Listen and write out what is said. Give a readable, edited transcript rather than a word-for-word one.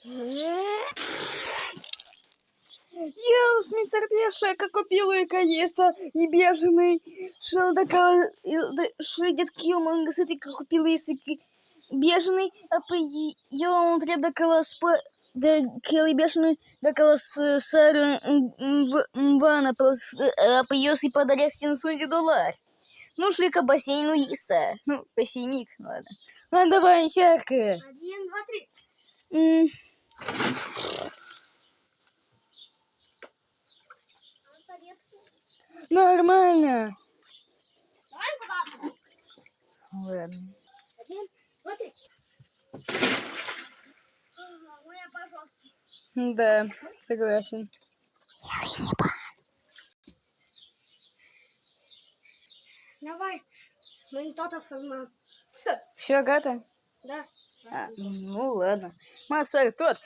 Йоус, мистер Пешека купил и каеста, и беженый шелдака, шедет килманга, сытый купил и беженый, а по он треба колос по да кили бешеный да колос сэр вана а по и подаря $700. Ну шли к бассейну иста. Ну, бассейник, ладно. Ладно, давай, сярка. 1, 2, 3. Нормально. Давай куда-то. Ладно. 1, 2, 3. Моя пожалуйста. Да, согласен. Давай. Мы то-то сформируем. Все, Гата? Да. Ну ладно. Массар тот.